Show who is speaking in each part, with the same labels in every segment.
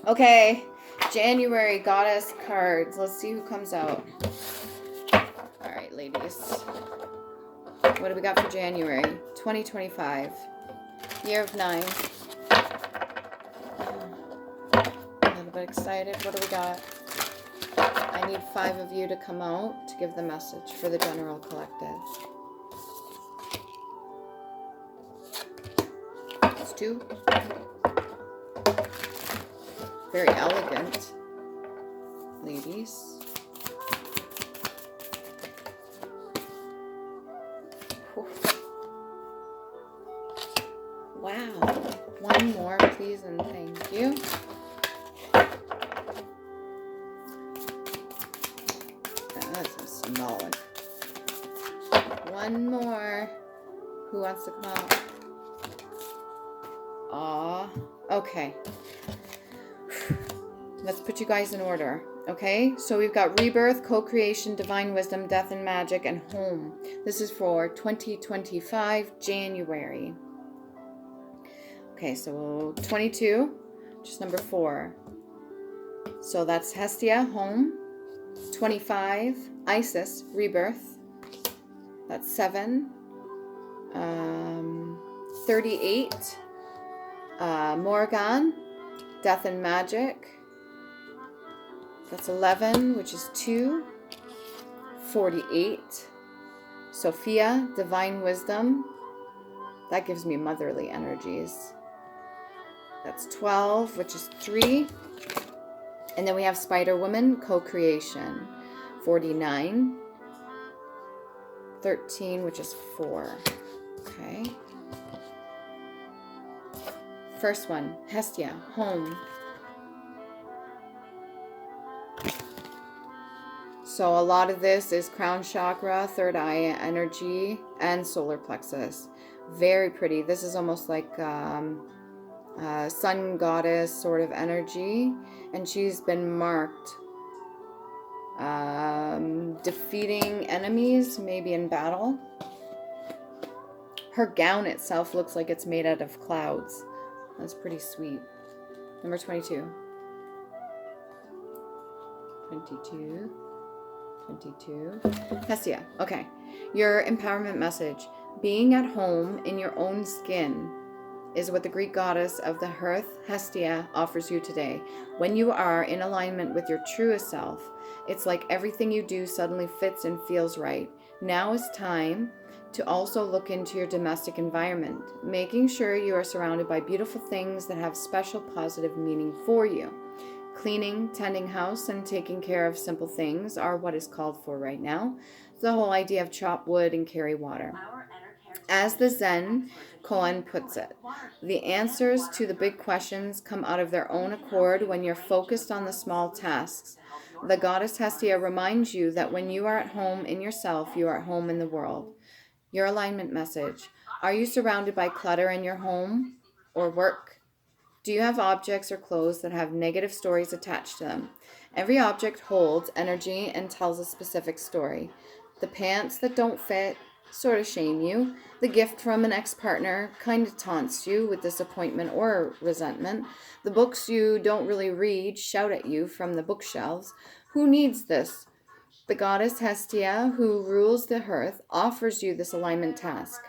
Speaker 1: Okay, January goddess cards. Let's see who comes out. All right, ladies. What do we got for January 2025? Year of 9. A little bit excited. What do we got? I need 5 of you to come out to give the message for the general collective. It's 2. Very elegant, ladies. Wow. 1 more, please, and thank you. That's symbolic. 1 more. Who wants to come out? Aw. Okay. Let's put you guys in order. Okay, so we've got rebirth, co-creation, divine wisdom, death and magic, and home. This is for 2025 January. Okay, so 22, just number 4. So that's Hestia, home. 25, Isis, rebirth. That's 7. 38, Morgan, death and magic. That's 11, which is 2. 48, Sophia, divine wisdom. That gives me motherly energies. That's 12, which is 3. And then we have Spider Woman, co-creation. 49. 13, which is 4. Okay. First one, Hestia, home. So a lot of this is crown chakra, third eye energy, and solar plexus. Very pretty. This is almost like sun goddess sort of energy. And she's been marked defeating enemies, maybe in battle. Her gown itself looks like it's made out of clouds. That's pretty sweet. Number 22. 22. Hestia. Okay. Your empowerment message. Being at home in your own skin is what the Greek goddess of the hearth, Hestia, offers you today. When you are in alignment with your truest self, it's like everything you do suddenly fits and feels right. Now is time to also look into your domestic environment, making sure you are surrounded by beautiful things that have special positive meaning for you. Cleaning, tending house, and taking care of simple things are what is called for right now. The whole idea of chop wood and carry water. As the Zen koan puts it, the answers to the big questions come out of their own accord when you're focused on the small tasks. The goddess Hestia reminds you that when you are at home in yourself, you are at home in the world. Your alignment message. Are you surrounded by clutter in your home or work? Do you have objects or clothes that have negative stories attached to them? Every object holds energy and tells a specific story. The pants that don't fit sort of shame you. The gift from an ex-partner kind of taunts you with disappointment or resentment. The books you don't really read shout at you from the bookshelves. Who needs this? The goddess Hestia, who rules the hearth, offers you this alignment task.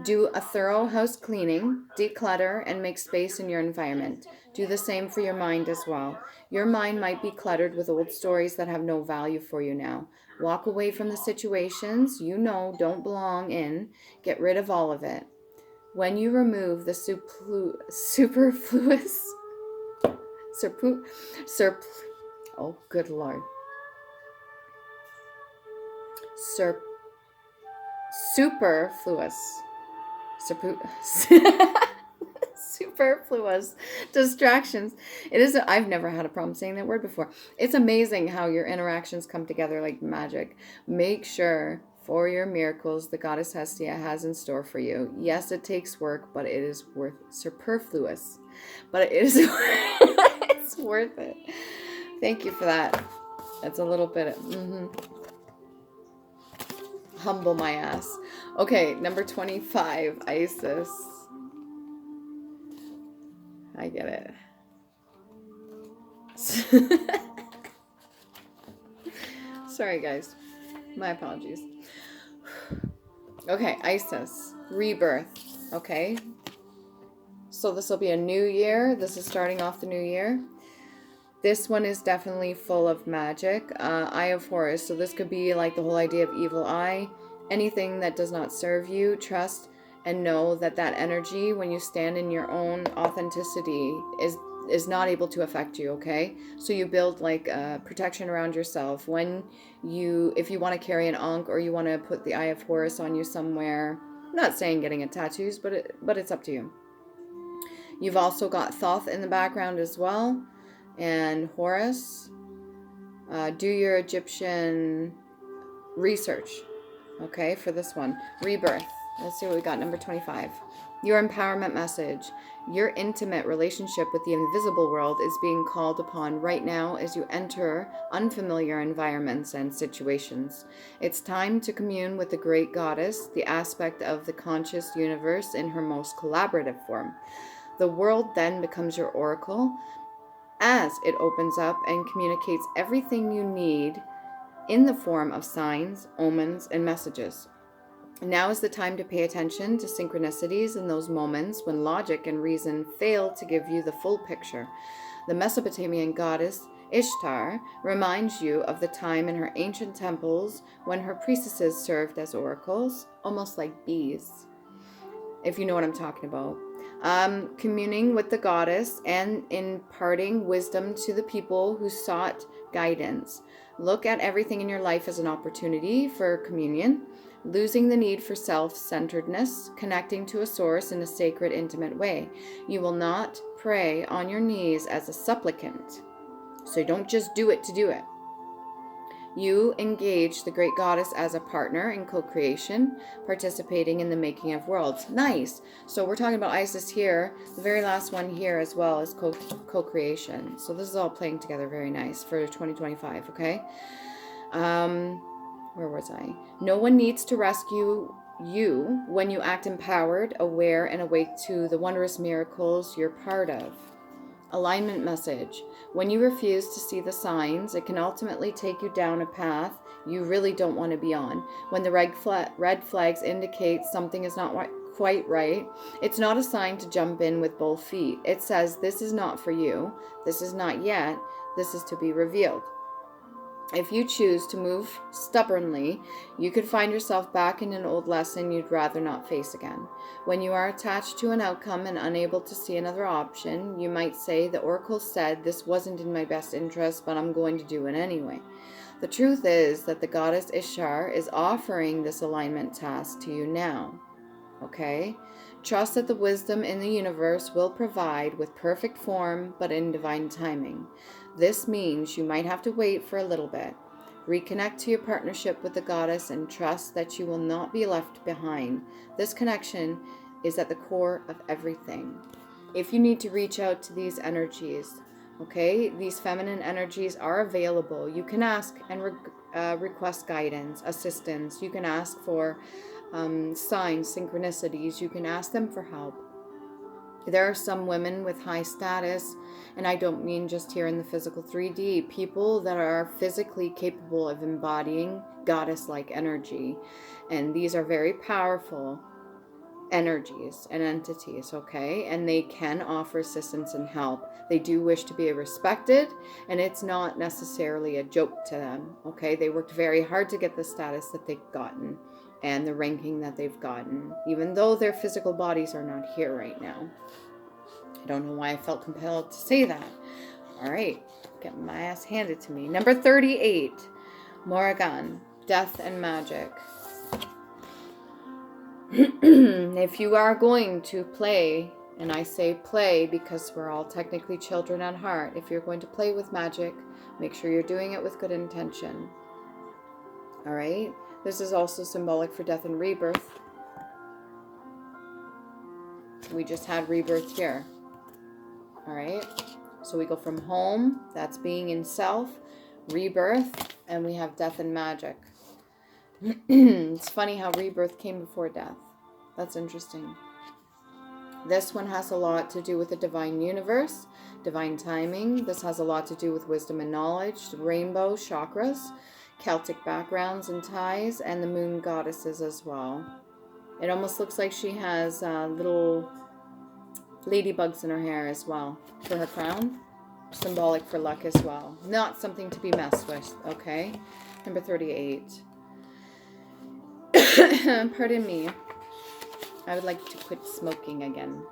Speaker 1: Do a thorough house cleaning, declutter, and make space in your environment. Do the same for your mind as well. Your mind might be cluttered with old stories that have no value for you now. Walk away from the situations you know don't belong in. Get rid of all of it. When you remove the superfluous... oh, good Lord. Superfluous distractions. It is. I've never had a problem saying that word before. It's amazing how your interactions come together like magic. Make sure for your miracles the goddess Hestia has in store for you. Yes, it takes work, but it is worth superfluous. But it is it's worth it. Thank you for that. That's a little bit humble my ass. Okay, number 25, Isis. I get it. Sorry, guys. My apologies. Okay, Isis. Rebirth. Okay. So this will be a new year. This is starting off the new year. This one is definitely full of magic. Eye of Horus. So this could be like the whole idea of evil eye. Anything that does not serve you, trust and know that that energy, when you stand in your own authenticity, is not able to affect you, okay? So you build like protection around yourself. If you want to carry an ankh or you want to put the Eye of Horus on you somewhere, I'm not saying getting a tattoos, but it's up to you. You've also got Thoth in the background as well, and Horus. Do your Egyptian research, okay, for this one. Rebirth. Let's see what we got. Number 25. Your empowerment message. Your intimate relationship with the invisible world is being called upon right now as you enter unfamiliar environments and situations. It's time to commune with the great goddess, the aspect of the conscious universe in her most collaborative form. The world then becomes your oracle as it opens up and communicates everything you need in the form of signs, omens, and messages. Now is the time to pay attention to synchronicities in those moments when logic and reason fail to give you the full picture. The Mesopotamian goddess Ishtar reminds you of the time in her ancient temples when her priestesses served as oracles, almost like bees, if you know what I'm talking about. Communing with the goddess and imparting wisdom to the people who sought guidance. Look at everything in your life as an opportunity for communion, losing the need for self-centeredness, connecting to a source in a sacred, intimate way. You will not pray on your knees as a supplicant. So you don't just do it to do it. You engage the great goddess as a partner in co-creation, participating in the making of worlds. Nice. So we're talking about Isis here. The very last one here as well is co-creation. So this is all playing together very nice for 2025, okay? Where was I? No one needs to rescue you when you act empowered, aware, and awake to the wondrous miracles you're part of. Alignment message. When you refuse to see the signs, it can ultimately take you down a path you really don't want to be on. When the red flags indicate something is not quite right, it's not a sign to jump in with both feet. It says, this is not for you. This is not yet. This is to be revealed. If you choose to move stubbornly, you could find yourself back in an old lesson you'd rather not face again. When you are attached to an outcome and unable to see another option, you might say, the oracle said this wasn't in my best interest, but I'm going to do it anyway. The truth is that the goddess Ishtar is offering this alignment task to you now. Okay? Trust that the wisdom in the universe will provide with perfect form, but in divine timing. This means you might have to wait for a little bit. Reconnect to your partnership with the goddess and trust that you will not be left behind. This connection is at the core of everything. If you need to reach out to these energies, okay, these feminine energies are available. You can ask and request guidance, assistance. You can ask for signs, synchronicities. You can ask them for help. There are some women with high status, and I don't mean just here in the physical 3D, people that are physically capable of embodying goddess-like energy. And these are very powerful energies and entities, okay? And they can offer assistance and help. They do wish to be respected, and it's not necessarily a joke to them, okay? They worked very hard to get the status that they've gotten and the ranking that they've gotten, even though their physical bodies are not here right now. I don't know why I felt compelled to say that. All right, get my ass handed to me. Number 38, Morrigan, Death and Magic. If you are going to play, and I say play because we're all technically children at heart, if you're going to play with magic, make sure you're doing it with good intention. All right? This is also symbolic for death and rebirth. We just had rebirth here. All right? So we go from home, that's being in self, rebirth, and we have death and magic. It's funny how rebirth came before death. That's interesting. This one has a lot to do with the divine universe, divine timing. This has a lot to do with wisdom and knowledge, rainbow chakras, Celtic backgrounds and ties, and the moon goddesses as well. It almost looks like she has little ladybugs in her hair as well for her crown, symbolic for luck as well. Not something to be messed with, okay? Number 38. Pardon me. I would like to quit smoking again.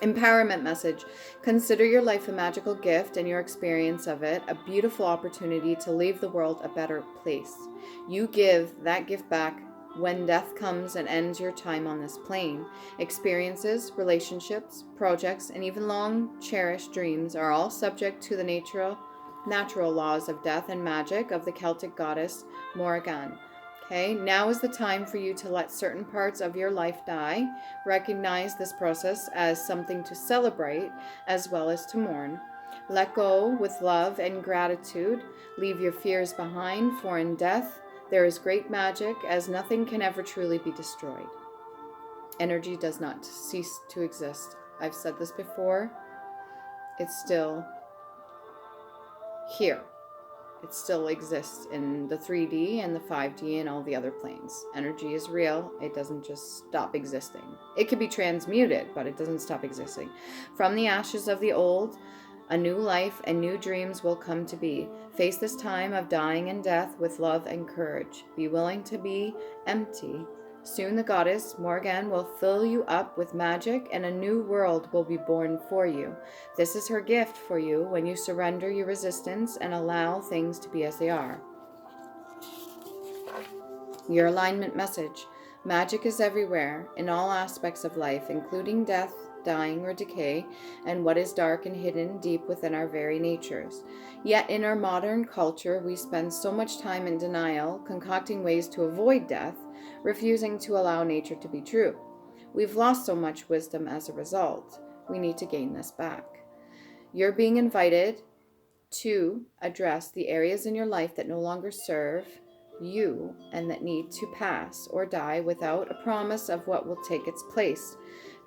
Speaker 1: Empowerment message. Consider your life a magical gift and your experience of it a beautiful opportunity to leave the world a better place. You give that gift back when death comes and ends your time on this plane. Experiences, relationships, projects, and even long cherished dreams are all subject to the natural laws of death and magic of the Celtic goddess Morrigan. Okay, now is the time for you to let certain parts of your life die. Recognize this process as something to celebrate as well as to mourn. Let go with love and gratitude. Leave your fears behind, for in death there is great magic, as nothing can ever truly be destroyed. Energy does not cease to exist. I've said this before. It's still here. It still exists in the 3D and the 5D and all the other planes. Energy is real. It doesn't just stop existing. It can be transmuted, but it doesn't stop existing. From the ashes of the old, a new life and new dreams will come to be. Face this time of dying and death with love and courage. Be willing to be empty. Soon the goddess Morrigan will fill you up with magic and a new world will be born for you. This is her gift for you when you surrender your resistance and allow things to be as they are. Your alignment message. Magic is everywhere, in all aspects of life, including death, dying, or decay, and what is dark and hidden deep within our very natures. Yet in our modern culture, we spend so much time in denial, concocting ways to avoid death, refusing to allow nature to be true. We've lost so much wisdom as a result. We need to gain this back. You're being invited to address the areas in your life that no longer serve you and that need to pass or die without a promise of what will take its place.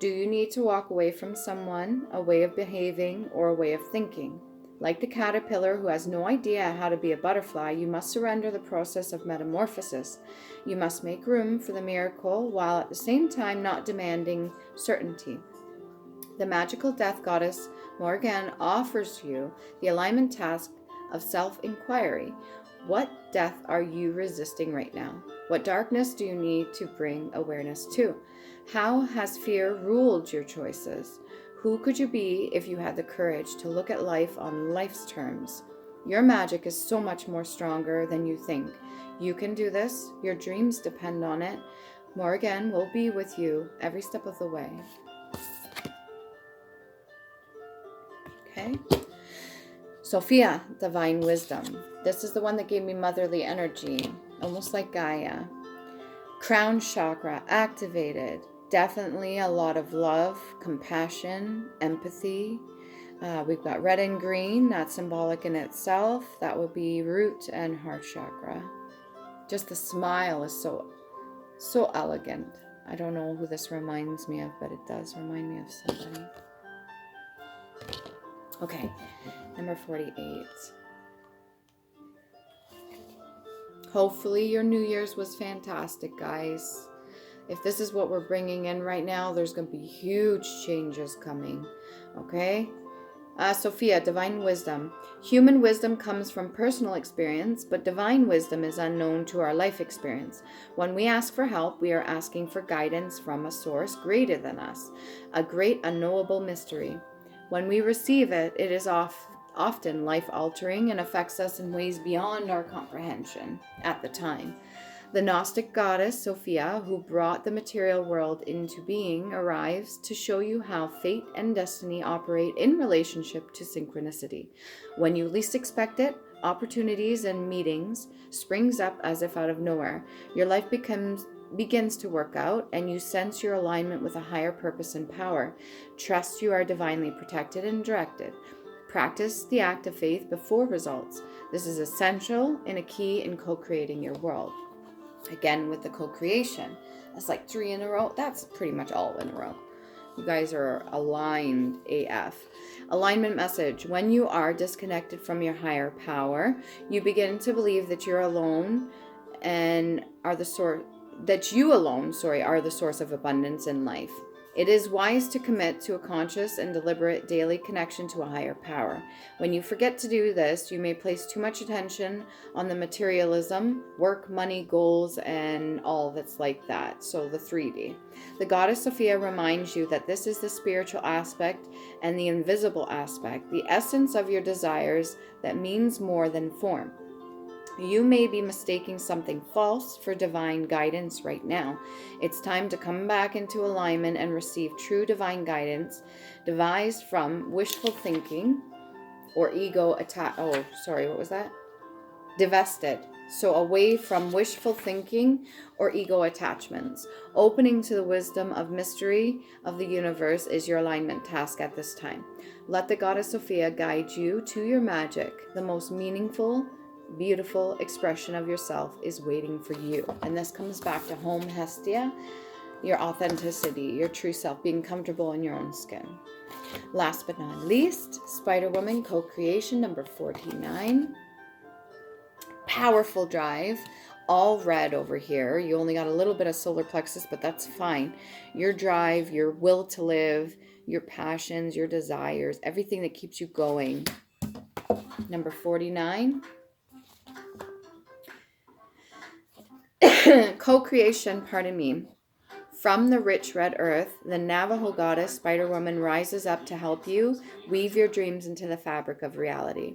Speaker 1: Do you need to walk away from someone, a way of behaving, or a way of thinking? Like the caterpillar who has no idea how to be a butterfly, you must surrender the process of metamorphosis. You must make room for the miracle while at the same time not demanding certainty. The magical death goddess Morrigan offers you the alignment task of self-inquiry. What death are you resisting right now? What darkness do you need to bring awareness to? How has fear ruled your choices? Who could you be if you had the courage to look at life on life's terms? Your magic is so much more stronger than you think. You can do this. Your dreams depend on it. Morrigan will be with you every step of the way. Okay. Sophia, divine wisdom. This is the one that gave me motherly energy, almost like Gaia. Crown chakra activated. Definitely a lot of love, compassion, empathy. We've got red and green. That's symbolic in itself. That would be root and heart chakra. Just the smile is so elegant. I don't know who this reminds me of, but it does remind me of somebody. Okay, number 48. Hopefully your New Year's was fantastic, guys. If this is what we're bringing in right now, there's going to be huge changes coming. Okay? Sophia, divine wisdom. Human wisdom comes from personal experience, but divine wisdom is unknown to our life experience. When we ask for help, we are asking for guidance from a source greater than us, a great unknowable mystery. When we receive it, it is often life-altering and affects us in ways beyond our comprehension at the time. The Gnostic goddess Sophia, who brought the material world into being, arrives to show you how fate and destiny operate in relationship to synchronicity. When you least expect it, opportunities and meetings springs up as if out of nowhere. Your life begins to work out, and you sense your alignment with a higher purpose and power. Trust you are divinely protected and directed. Practice the act of faith before results. This is essential and a key in co-creating your world. Again, with the co-creation, that's like 3 in a row. That's pretty much all in a row. You guys are aligned AF. Alignment message. When you are disconnected from your higher power, you begin to believe that you're alone and are the source, that you alone, are the source of abundance in life. It is wise to commit to a conscious and deliberate daily connection to a higher power. When you forget to do this, you may place too much attention on the materialism, work, money, goals, and all that's like that. So the 3D. The goddess Sophia reminds you that this is the spiritual aspect and the invisible aspect, the essence of your desires that means more than form. You may be mistaking something false for divine guidance right now. It's time to come back into alignment and receive true divine guidance devised from wishful thinking or ego attack. Oh, sorry, what was that? Divested. So away from wishful thinking or ego attachments. Opening to the wisdom of mystery of the universe is your alignment task at this time. Let the goddess Sophia guide you to your magic. The most meaningful, beautiful expression of yourself is waiting for you. And this comes back to home, Hestia, your authenticity, your true self, being comfortable in your own skin. Last but not least, Spider Woman co-creation number 49. Powerful drive, all red over here. You only got a little bit of solar plexus, but that's fine. Your drive, your will to live, your passions, your desires, everything that keeps you going. Number 49. Co-creation, pardon me. From the rich red earth, the Navajo goddess Spider Woman rises up to help you weave your dreams into the fabric of reality.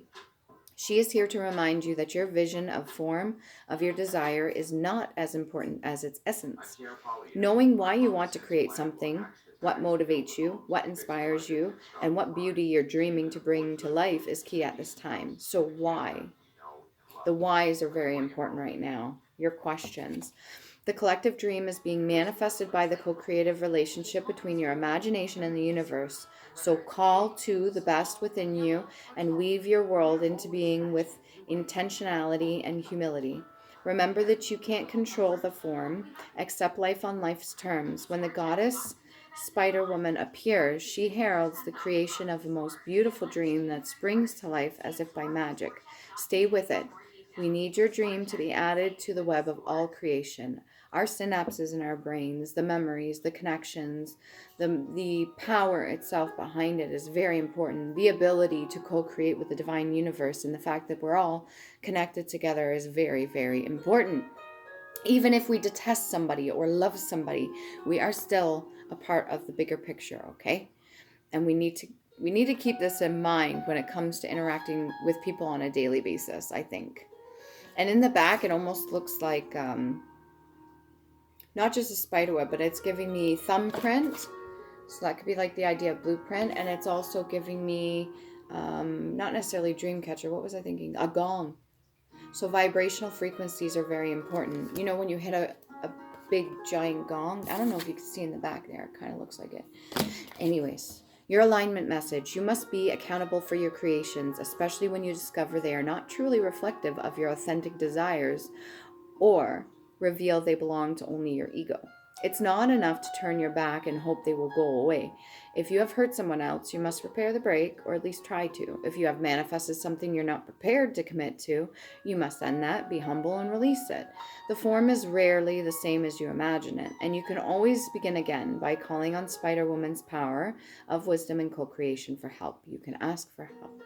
Speaker 1: She is here to remind you that your vision of form of your desire is not as important as its essence. Knowing why you want to create something, what motivates you, what inspires you, and what beauty you're dreaming to bring to life is key at this time. So why? The whys are very important right now. Your questions. The collective dream is being manifested by the co-creative relationship between your imagination and the universe. So call to the best within you and weave your world into being with intentionality and humility. Remember that you can't control the form. Accept life on life's terms. When the goddess Spider Woman appears, she heralds the creation of the most beautiful dream that springs to life as if by magic. Stay with it. We need your dream to be added to the web of all creation. Our synapses in our brains, the memories, the connections, the power itself behind it is very important. The ability to co-create with the divine universe and the fact that we're all connected together is very, very important. Even if we detest somebody or love somebody, we are still a part of the bigger picture, okay? And we need to keep this in mind when it comes to interacting with people on a daily basis, I think. And in the back, it almost looks like not just a spider web, but it's giving me thumbprint. So that could be like the idea of blueprint. And it's also giving me, not necessarily dream catcher. What was I thinking? A gong. So vibrational frequencies are very important. You know, when you hit a big giant gong, I don't know if you can see in the back there. It kind of looks like it. Anyways. Your alignment message. You must be accountable for your creations, especially when you discover they are not truly reflective of your authentic desires or reveal they belong to only your ego. It's not enough to turn your back and hope they will go away. If you have hurt someone else, you must repair the break, or at least try to. If you have manifested something you're not prepared to commit to, you must end that, be humble, and release it. The form is rarely the same as you imagine it, and you can always begin again by calling on Spider Woman's power of wisdom and co-creation for help. You can ask for help.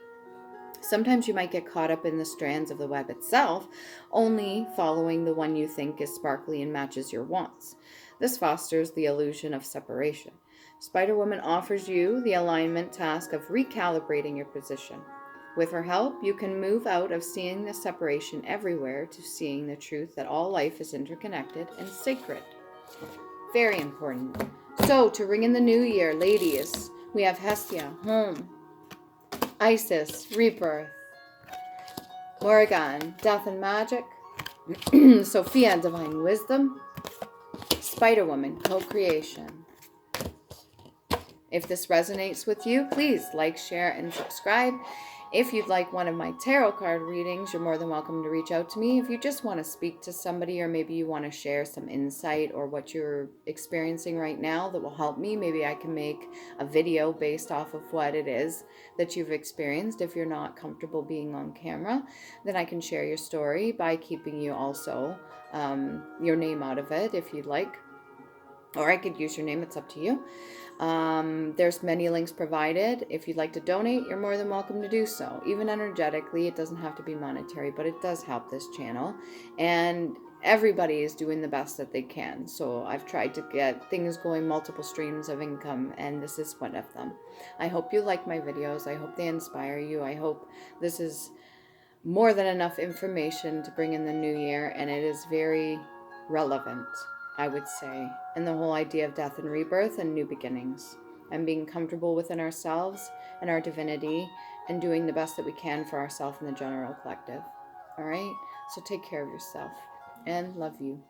Speaker 1: Sometimes you might get caught up in the strands of the web itself, only following the one you think is sparkly and matches your wants. This fosters the illusion of separation. Spider Woman offers you the alignment task of recalibrating your position. With her help, you can move out of seeing the separation everywhere to seeing the truth that all life is interconnected and sacred. Very important. So, to ring in the new year, ladies, we have Hestia, home, Isis, rebirth, Morrigan, death and magic, Sophia, divine wisdom, Spider Woman, co-creation. If this resonates with you, please like, share, and subscribe. If you'd like one of my tarot card readings, you're more than welcome to reach out to me. If you just want to speak to somebody, or maybe you want to share some insight or what you're experiencing right now that will help me, maybe I can make a video based off of what it is that you've experienced. If you're not comfortable being on camera, then I can share your story by keeping you also your name out of it if you'd like. Or I could use your name, it's up to you. There's many links provided. If you'd like to donate, you're more than welcome to do so. Even energetically, it doesn't have to be monetary, but it does help this channel. And everybody is doing the best that they can. So I've tried to get things going, multiple streams of income, and this is one of them. I hope you like my videos. I hope they inspire you. I hope this is more than enough information to bring in the new year, and it is very relevant, I would say, and the whole idea of death and rebirth and new beginnings, and being comfortable within ourselves and our divinity, and doing the best that we can for ourselves and the general collective. All right? So take care of yourself, and love you.